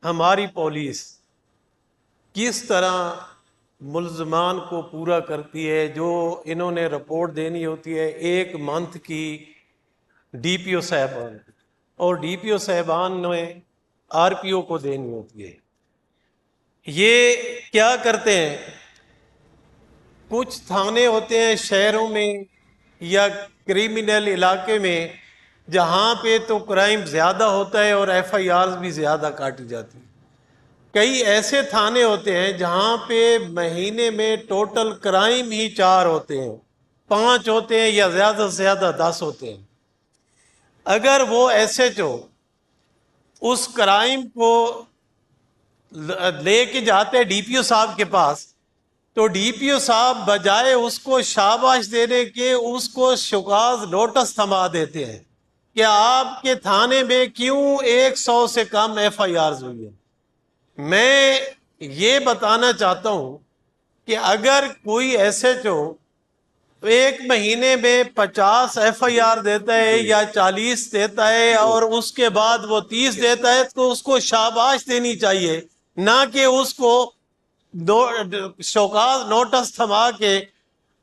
ہماری پولیس کس طرح ملزمان کو پورا کرتی ہے، جو انہوں نے رپورٹ دینی ہوتی ہے ایک منتھ کی ڈی پی او صاحبان، اور ڈی پی او صاحبان نے آر پی او کو دینی ہوتی ہے۔ یہ کیا کرتے ہیں، کچھ تھانے ہوتے ہیں شہروں میں یا کریمنل علاقے میں جہاں پہ تو کرائم زیادہ ہوتا ہے اور ایف آئی آرز بھی زیادہ کاٹی جاتی ہیں۔ کئی ایسے تھانے ہوتے ہیں جہاں پہ مہینے میں ٹوٹل کرائم ہی 4 ہوتے ہیں، 5 ہوتے ہیں یا زیادہ سے زیادہ 10 ہوتے ہیں۔ اگر وہ ایس ایچ او اس کرائم کو لے کے جاتے ڈی پی او صاحب کے پاس، تو ڈی پی او صاحب بجائے اس کو شاباش دینے کے اس کو شکاز نوٹس تھما دیتے ہیں کہ آپ کے تھانے میں کیوں 100 سے کم ایف آئی آرز ہوئی ہے۔ میں یہ بتانا چاہتا ہوں کہ اگر کوئی ایس ایچ او ایک مہینے میں 50 ایف آئی آر دیتا ہے یا 40 دیتا ہے اور اس کے بعد وہ 30 دیتا ہے، تو اس کو شاباش دینی چاہیے، نہ کہ اس کو شوکاز نوٹس تھما کے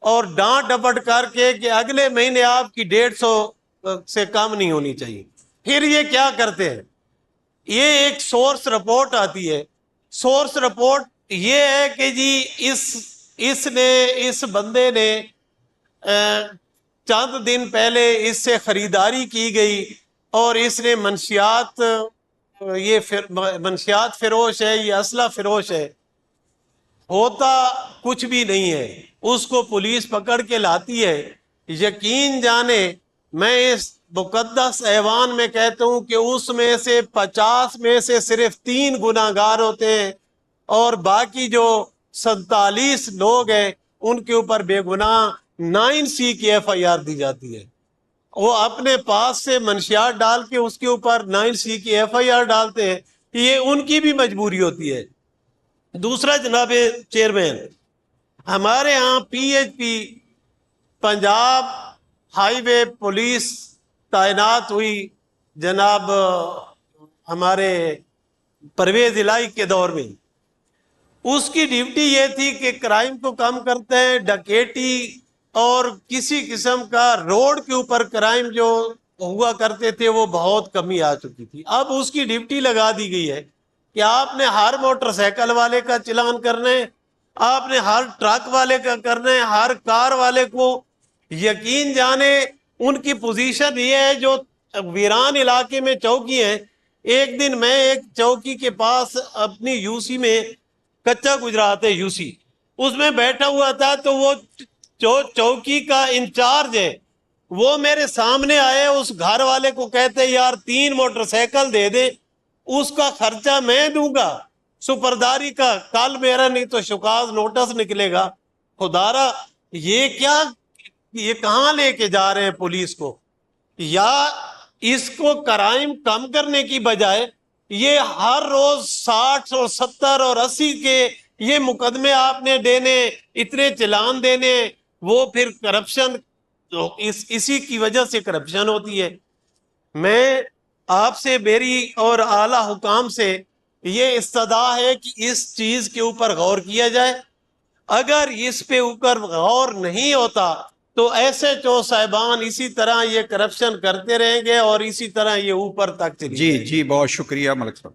اور ڈانٹ ڈپٹ کر کے کہ اگلے مہینے آپ کی 150 سے کم نہیں ہونی چاہیے۔ پھر یہ کیا کرتے ہیں، یہ ایک سورس رپورٹ آتی ہے۔ سورس رپورٹ یہ ہے کہ جی اس بندے نے چند دن پہلے اس سے خریداری کی گئی اور اس نے منشیات فروش ہے، یہ اسلحہ فروش ہے۔ ہوتا کچھ بھی نہیں ہے، اس کو پولیس پکڑ کے لاتی ہے۔ یقین جانے میں اس مقدس ایوان میں کہتا ہوں کہ اس میں سے 50 میں سے صرف 3 گناہگار ہوتے ہیں، اور باقی جو 47 لوگ ہیں ان کے اوپر بے گناہ 9C کی ایف آئی آر دی جاتی ہے۔ وہ اپنے پاس سے منشیات ڈال کے اس کے اوپر 9C کی ایف آئی آر ڈالتے ہیں، یہ ان کی بھی مجبوری ہوتی ہے۔ دوسرا جناب چیئرمین، ہمارے ہاں P H P Punjab highway police تعینات ہوئی جناب ہمارے پرویز الہی کے دور میں۔ اس کی ڈیوٹی یہ تھی کہ کرائم کو کم کرتے ہیں، ڈکیٹی اور کسی قسم کا روڈ کے اوپر کرائم جو ہوا کرتے تھے وہ بہت کمی آ چکی تھی۔ اب اس کی ڈیوٹی لگا دی گئی ہے کہ آپ نے ہر موٹر سائیکل والے کا چلان کرنا ہے، آپ نے ہر ٹرک والے کا کرنا ہے، ہر کار والے کو۔ یقین جانے ان کی پوزیشن یہ ہے جو ویران علاقے میں چوکی ہیں۔ ایک دن میں ایک چوکی کے پاس اپنی یو سی میں کچا گجرات ہے، یو سی اس میں بیٹھا ہوا تھا، تو وہ جو چوکی کا انچارج ہے وہ میرے سامنے آئے، اس گھر والے کو کہتے یار 3 موٹر سائیکل دے دے، اس کا خرچہ میں دوں گا سپرداری کا، کل میرا نہیں تو شکاز نوٹس نکلے گا۔ خدارا یہ کیا، یہ کہاں لے کے جا رہے ہیں پولیس کو؟ یا اس کو کرائم کم کرنے کی بجائے یہ ہر روز 60 اور 70 اور 80 کے یہ مقدمے آپ نے دینے، اتنے چلان دینے، وہ پھر کرپشن، اسی کی وجہ سے کرپشن ہوتی ہے۔ میں آپ سے میری اور اعلیٰ حکام سے یہ استدعا ہے کہ اس چیز کے اوپر غور کیا جائے۔ اگر اس پہ اوپر غور نہیں ہوتا تو ایسے چو صاحبان اسی طرح یہ کرپشن کرتے رہیں گے اور اسی طرح یہ اوپر تک چلی جائے گی۔ جی بہت شکریہ ملک صاحب۔